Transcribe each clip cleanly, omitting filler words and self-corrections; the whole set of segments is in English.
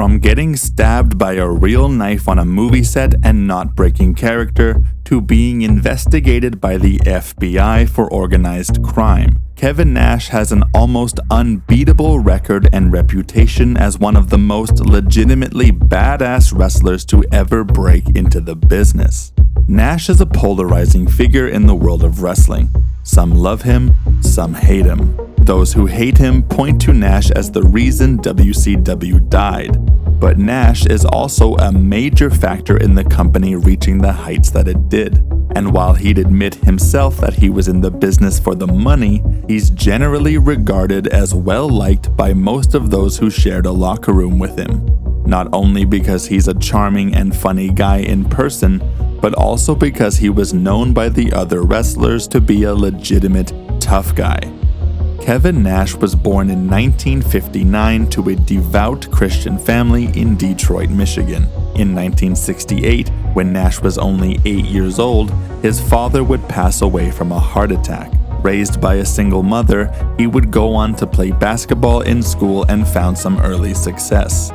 From getting stabbed by a real knife on a movie set and not breaking character, to being investigated by the FBI for organized crime, Kevin Nash has an almost unbeatable record and reputation as one of the most legitimately badass wrestlers to ever break into the business. Nash is a polarizing figure in the world of wrestling. Some love him, some hate him. Those who hate him point to Nash as the reason WCW died, but Nash is also a major factor in the company reaching the heights that it did. And while he'd admit himself that he was in the business for the money, he's generally regarded as well-liked by most of those who shared a locker room with him. Not only because he's a charming and funny guy in person, but also because he was known by the other wrestlers to be a legitimate tough guy. Kevin Nash was born in 1959 to a devout Christian family in Detroit, Michigan. In 1968, when Nash was only 8 years old, his father would pass away from a heart attack. Raised by a single mother, he would go on to play basketball in school and found some early success.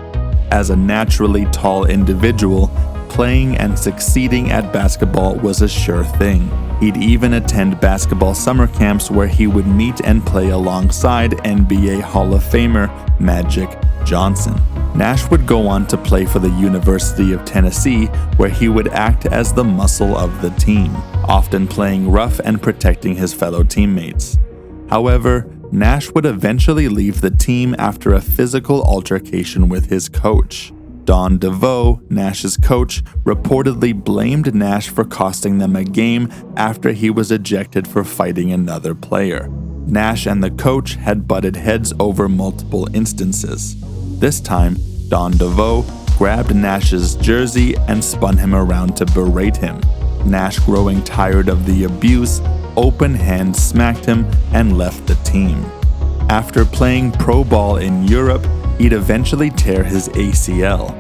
As a naturally tall individual, playing and succeeding at basketball was a sure thing. He'd even attend basketball summer camps where he would meet and play alongside NBA Hall of Famer Magic Johnson. Nash would go on to play for the University of Tennessee, where he would act as the muscle of the team, often playing rough and protecting his fellow teammates. However, Nash would eventually leave the team after a physical altercation with his coach. Don DeVoe, Nash's coach, reportedly blamed Nash for costing them a game after he was ejected for fighting another player. Nash and the coach had butted heads over multiple instances. This time, Don DeVoe grabbed Nash's jersey and spun him around to berate him. Nash, growing tired of the abuse, open hand smacked him and left the team. After playing pro ball in Europe, he'd eventually tear his ACL.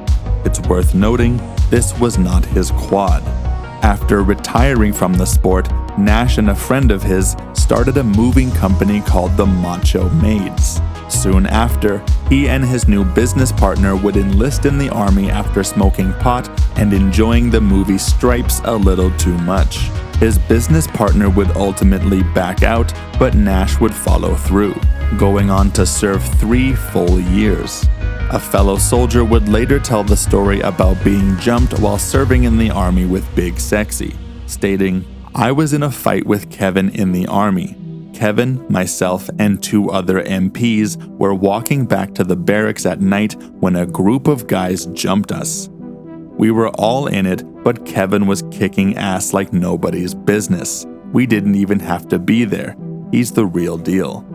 It's worth noting, this was not his quad. After retiring from the sport, Nash and a friend of his started a moving company called the Macho Maids. Soon after, he and his new business partner would enlist in the army after smoking pot and enjoying the movie Stripes a little too much. His business partner would ultimately back out, but Nash would follow through, going on to serve 3 full years. A fellow soldier would later tell the story about being jumped while serving in the army with Big Sexy, stating, "I was in a fight with Kevin in the army. Kevin, myself, and 2 other MPs were walking back to the barracks at night when a group of guys jumped us. We were all in it, but Kevin was kicking ass like nobody's business. We didn't even have to be there. He's the real deal."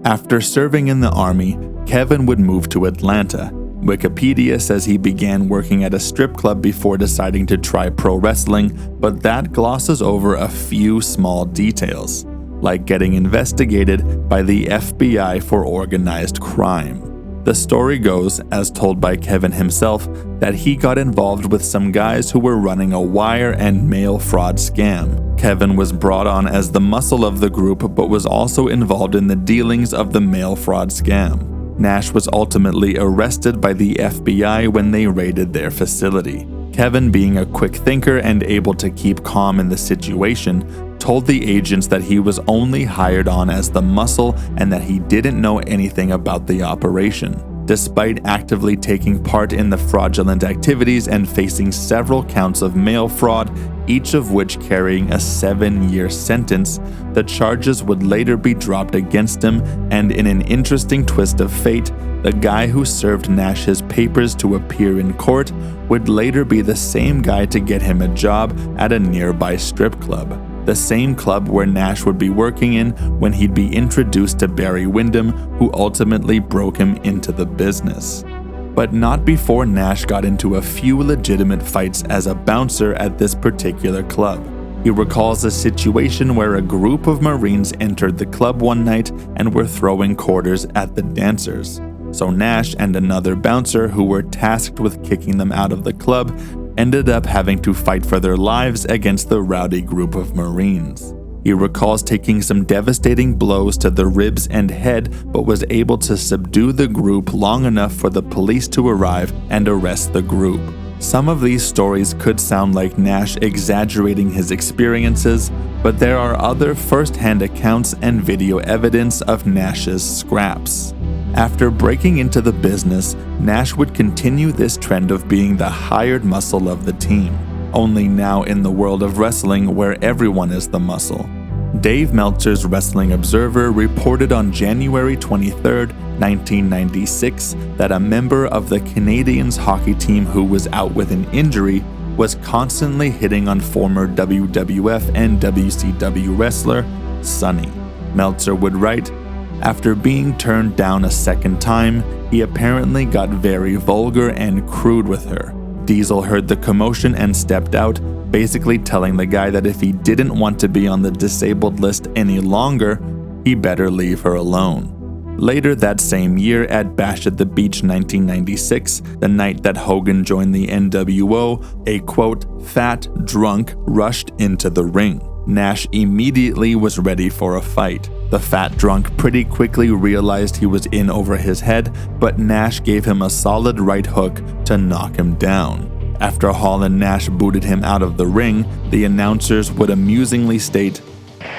After serving in the army, Kevin would move to Atlanta. Wikipedia says he began working at a strip club before deciding to try pro wrestling, but that glosses over a few small details, like getting investigated by the FBI for organized crime. The story goes, as told by Kevin himself, that he got involved with some guys who were running a wire and mail fraud scam. Kevin was brought on as the muscle of the group, but was also involved in the dealings of the mail fraud scam. Nash was ultimately arrested by the FBI when they raided their facility. Kevin, being a quick thinker and able to keep calm in the situation, told the agents that he was only hired on as the muscle and that he didn't know anything about the operation. Despite actively taking part in the fraudulent activities and facing several counts of mail fraud, each of which carrying a 7-year sentence, the charges would later be dropped against him, and in an interesting twist of fate, the guy who served Nash his papers to appear in court would later be the same guy to get him a job at a nearby strip club. The same club where Nash would be working in when he'd be introduced to Barry Windham, who ultimately broke him into the business. But not before Nash got into a few legitimate fights as a bouncer at this particular club. He recalls a situation where a group of Marines entered the club one night and were throwing quarters at the dancers. So Nash and another bouncer who were tasked with kicking them out of the club ended up having to fight for their lives against the rowdy group of Marines. He recalls taking some devastating blows to the ribs and head, but was able to subdue the group long enough for the police to arrive and arrest the group. Some of these stories could sound like Nash exaggerating his experiences, but there are other first-hand accounts and video evidence of Nash's scraps. After breaking into the business, Nash would continue this trend of being the hired muscle of the team, only now in the world of wrestling where everyone is the muscle. Dave Meltzer's Wrestling Observer reported on January 23, 1996, that a member of the Canadiens hockey team who was out with an injury was constantly hitting on former WWF and WCW wrestler Sonny. Meltzer would write, "After being turned down a second time, he apparently got very vulgar and crude with her. Diesel heard the commotion and stepped out, basically telling the guy that if he didn't want to be on the disabled list any longer, he better leave her alone." Later that same year at Bash at the Beach 1996, the night that Hogan joined the NWO, a quote, "fat drunk" rushed into the ring. Nash immediately was ready for a fight. The fat drunk pretty quickly realized he was in over his head, but Nash gave him a solid right hook to knock him down. After Hall and Nash booted him out of the ring, the announcers would amusingly state, "Well,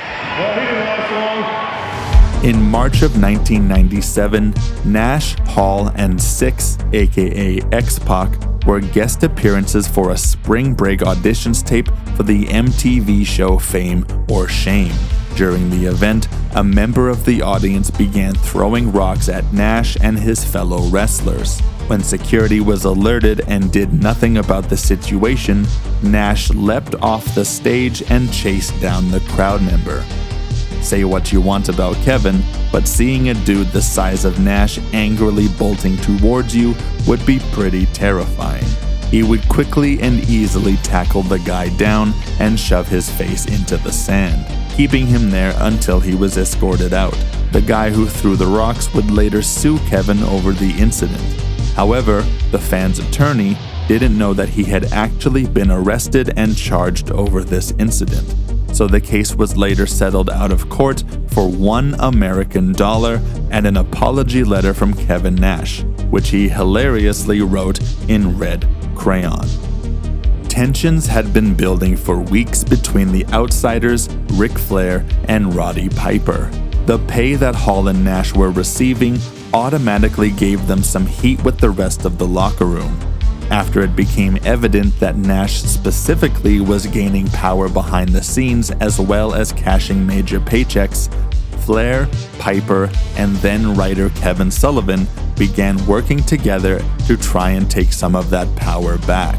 he didn't last long." In March of 1997, Nash, Hall, and Six, aka X-Pac, were guest appearances for a spring break auditions tape for the MTV show Fame or Shame. During the event, a member of the audience began throwing rocks at Nash and his fellow wrestlers. When security was alerted and did nothing about the situation, Nash leapt off the stage and chased down the crowd member. Say what you want about Kevin, but seeing a dude the size of Nash angrily bolting towards you would be pretty terrifying. He would quickly and easily tackle the guy down and shove his face into the sand, keeping him there until he was escorted out. The guy who threw the rocks would later sue Kevin over the incident. However, the fan's attorney didn't know that he had actually been arrested and charged over this incident. So the case was later settled out of court for $1 American and an apology letter from Kevin Nash, which he hilariously wrote in red crayon. Tensions had been building for weeks between the Outsiders, Ric Flair, and Roddy Piper. The pay that Hall and Nash were receiving automatically gave them some heat with the rest of the locker room. After it became evident that Nash specifically was gaining power behind the scenes as well as cashing major paychecks, Flair, Piper, and then writer Kevin Sullivan began working together to try and take some of that power back.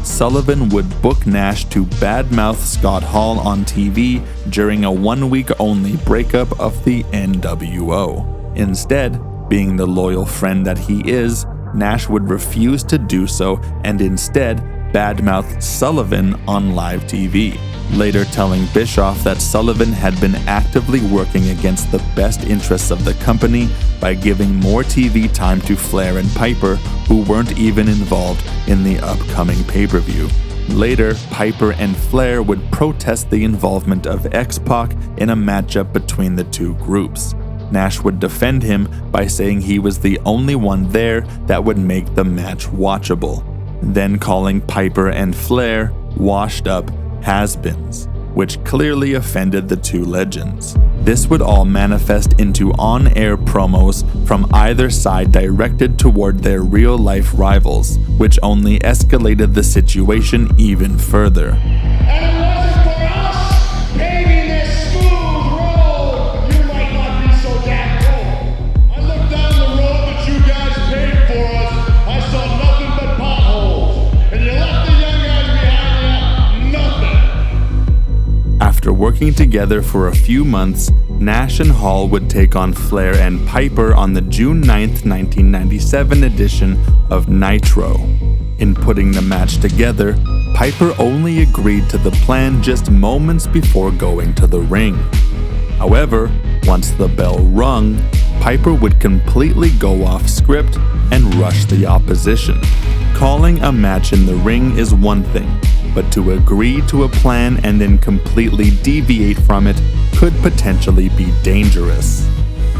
Sullivan would book Nash to badmouth Scott Hall on TV during a one-week-only breakup of the NWO. Instead, being the loyal friend that he is, Nash would refuse to do so and instead badmouthed Sullivan on live TV, later telling Bischoff that Sullivan had been actively working against the best interests of the company by giving more TV time to Flair and Piper, who weren't even involved in the upcoming pay-per-view. Later, Piper and Flair would protest the involvement of X-Pac in a matchup between the two groups. Nash would defend him by saying he was the only one there that would make the match watchable, then calling Piper and Flair washed up has-beens, which clearly offended the two legends. This would all manifest into on-air promos from either side directed toward their real-life rivals, which only escalated the situation even further. After working together for a few months, Nash and Hall would take on Flair and Piper on the June 9th, 1997 edition of Nitro. In putting the match together, Piper only agreed to the plan just moments before going to the ring. However, once the bell rung, Piper would completely go off script and rush the opposition. Calling a match in the ring is one thing, but to agree to a plan and then completely deviate from it could potentially be dangerous.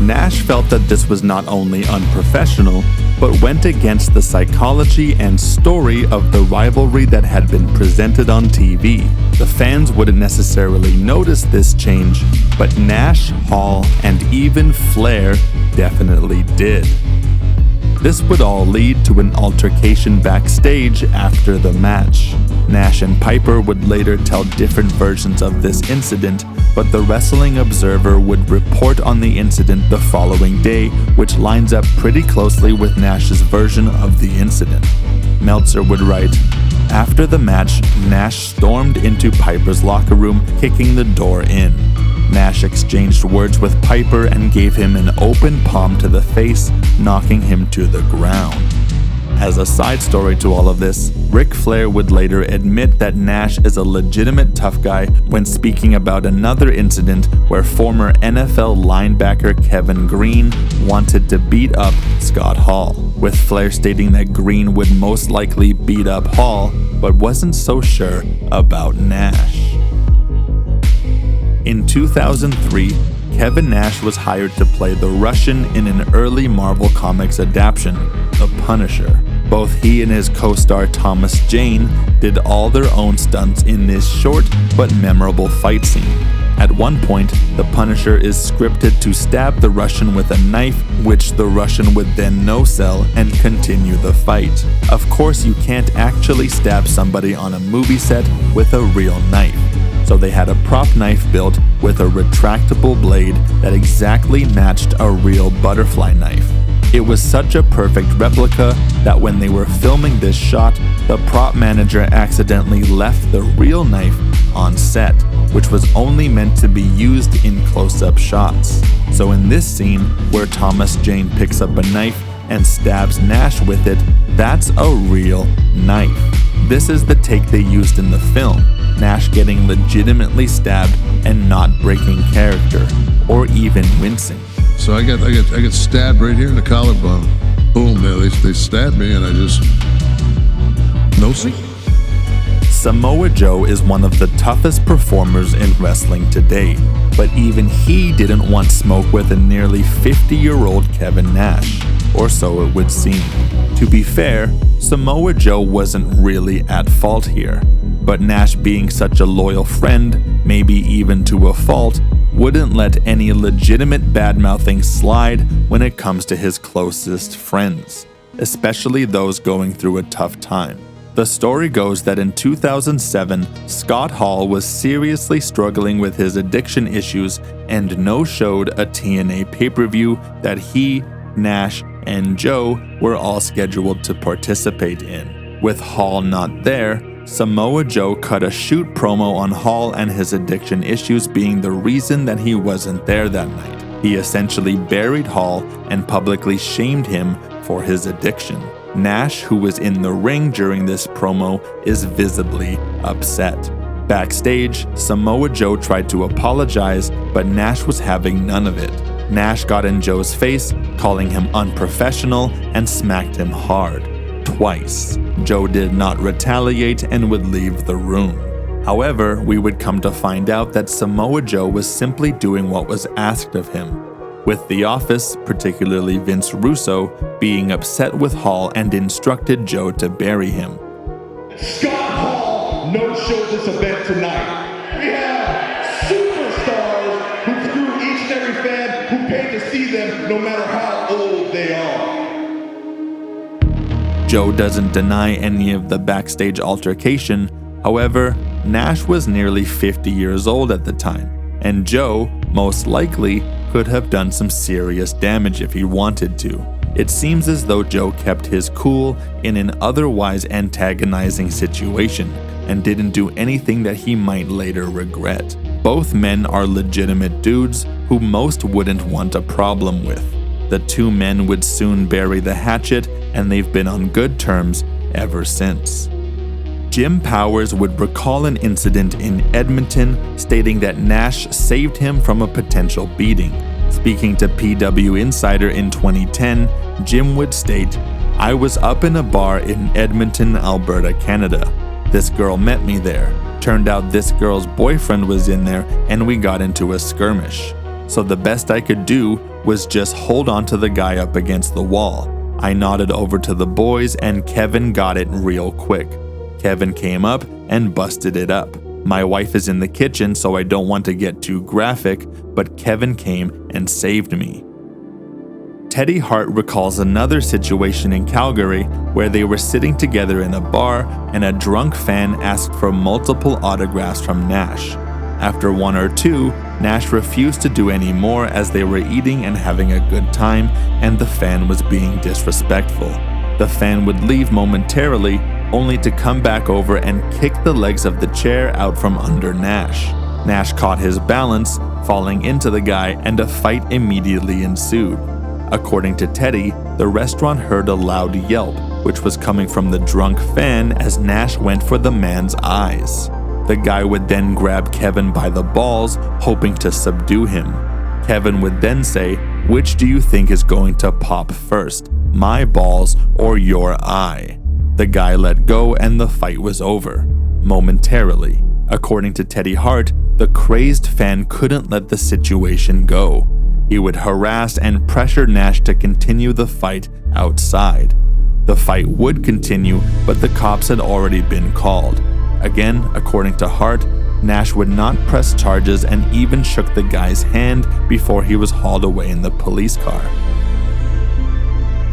Nash felt that this was not only unprofessional, but went against the psychology and story of the rivalry that had been presented on TV. The fans wouldn't necessarily notice this change, but Nash, Hall, and even Flair definitely did. This would all lead to an altercation backstage after the match. Nash and Piper would later tell different versions of this incident, but the Wrestling Observer would report on the incident the following day, which lines up pretty closely with Nash's version of the incident. Meltzer would write, "After the match, Nash stormed into Piper's locker room, kicking the door in. Nash exchanged words with Piper and gave him an open palm to the face, knocking him to the ground." As a side story to all of this, Ric Flair would later admit that Nash is a legitimate tough guy when speaking about another incident where former NFL linebacker Kevin Green wanted to beat up Scott Hall, with Flair stating that Green would most likely beat up Hall, but wasn't so sure about Nash. In 2003, Kevin Nash was hired to play the Russian in an early Marvel Comics adaptation, The Punisher. Both he and his co-star Thomas Jane did all their own stunts in this short but memorable fight scene. At one point, the Punisher is scripted to stab the Russian with a knife, which the Russian would then no-sell and continue the fight. Of course, you can't actually stab somebody on a movie set with a real knife, so they had a prop knife built with a retractable blade that exactly matched a real butterfly knife. It was such a perfect replica that when they were filming this shot, the prop manager accidentally left the real knife on set, which was only meant to be used in close-up shots. So in this scene, where Thomas Jane picks up a knife and stabs Nash with it, that's a real knife. This is the take they used in the film, Nash getting legitimately stabbed and not breaking character, or even wincing. So I get stabbed right here in the collarbone. Boom, they stabbed me and I just, no see. Samoa Joe is one of the toughest performers in wrestling today, but even he didn't want smoke with a nearly 50-year-old Kevin Nash, or so it would seem. To be fair, Samoa Joe wasn't really at fault here, but Nash, being such a loyal friend, maybe even to a fault, wouldn't let any legitimate bad-mouthing slide when it comes to his closest friends, especially those going through a tough time. The story goes that in 2007, Scott Hall was seriously struggling with his addiction issues and no-showed a TNA pay-per-view that he, Nash, and Joe were all scheduled to participate in. With Hall not there, Samoa Joe cut a shoot promo on Hall and his addiction issues being the reason that he wasn't there that night. He essentially buried Hall and publicly shamed him for his addiction. Nash, who was in the ring during this promo, is visibly upset. Backstage, Samoa Joe tried to apologize, but Nash was having none of it. Nash got in Joe's face, calling him unprofessional, and smacked him hard. Twice. Joe did not retaliate and would leave the room. However, we would come to find out that Samoa Joe was simply doing what was asked of him, with The Office, particularly Vince Russo, being upset with Hall and instructed Joe to bury him. Scott Hall no-showed this event tonight. We have superstars who screw each and every fan who paid to see them no matter how old they are. Joe doesn't deny any of the backstage altercation. However, Nash was nearly 50 years old at the time, and Joe, most likely, could have done some serious damage if he wanted to. It seems as though Joe kept his cool in an otherwise antagonizing situation and didn't do anything that he might later regret. Both men are legitimate dudes who most wouldn't want a problem with. The two men would soon bury the hatchet, and they've been on good terms ever since. Jim Powers would recall an incident in Edmonton stating that Nash saved him from a potential beating. Speaking to PW Insider in 2010, Jim would state, "I was up in a bar in Edmonton, Alberta, Canada. This girl met me there. Turned out this girl's boyfriend was in there and we got into a skirmish. So the best I could do was just hold on to the guy up against the wall. I nodded over to the boys and Kevin got it real quick. Kevin came up and busted it up. My wife is in the kitchen, so I don't want to get too graphic, but Kevin came and saved me. Teddy Hart recalls another situation in Calgary where they were sitting together in a bar and a drunk fan asked for multiple autographs from Nash. After one or two, Nash refused to do any more as they were eating and having a good time, and the fan was being disrespectful. The fan would leave momentarily, only to come back over and kick the legs of the chair out from under Nash. Nash caught his balance, falling into the guy, and a fight immediately ensued. According to Teddy, the restaurant heard a loud yelp, which was coming from the drunk fan as Nash went for the man's eyes. The guy would then grab Kevin by the balls, hoping to subdue him. Kevin would then say, "Which do you think is going to pop first, my balls or your eye?" The guy let go and the fight was over, momentarily. According to Teddy Hart, the crazed fan couldn't let the situation go. He would harass and pressure Nash to continue the fight outside. The fight would continue, but the cops had already been called. Again, according to Hart, Nash would not press charges and even shook the guy's hand before he was hauled away in the police car.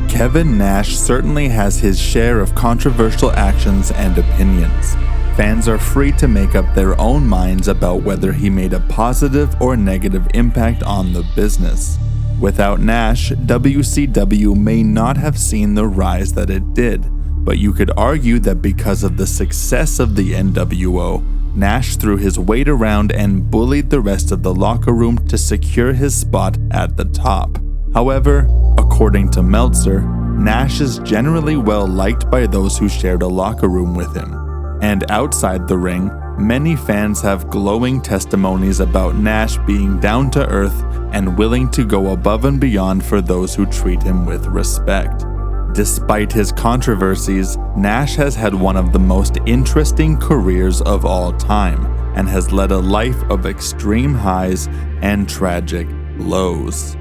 Kevin Nash certainly has his share of controversial actions and opinions. Fans are free to make up their own minds about whether he made a positive or negative impact on the business. Without Nash, WCW may not have seen the rise that it did, but you could argue that because of the success of the NWO, Nash threw his weight around and bullied the rest of the locker room to secure his spot at the top. However, according to Meltzer, Nash is generally well liked by those who shared a locker room with him. And outside the ring, many fans have glowing testimonies about Nash being down to earth and willing to go above and beyond for those who treat him with respect. Despite his controversies, Nash has had one of the most interesting careers of all time and has led a life of extreme highs and tragic lows.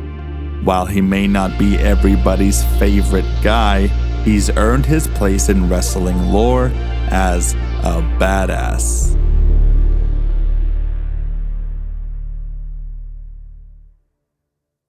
While he may not be everybody's favorite guy, he's earned his place in wrestling lore as a badass.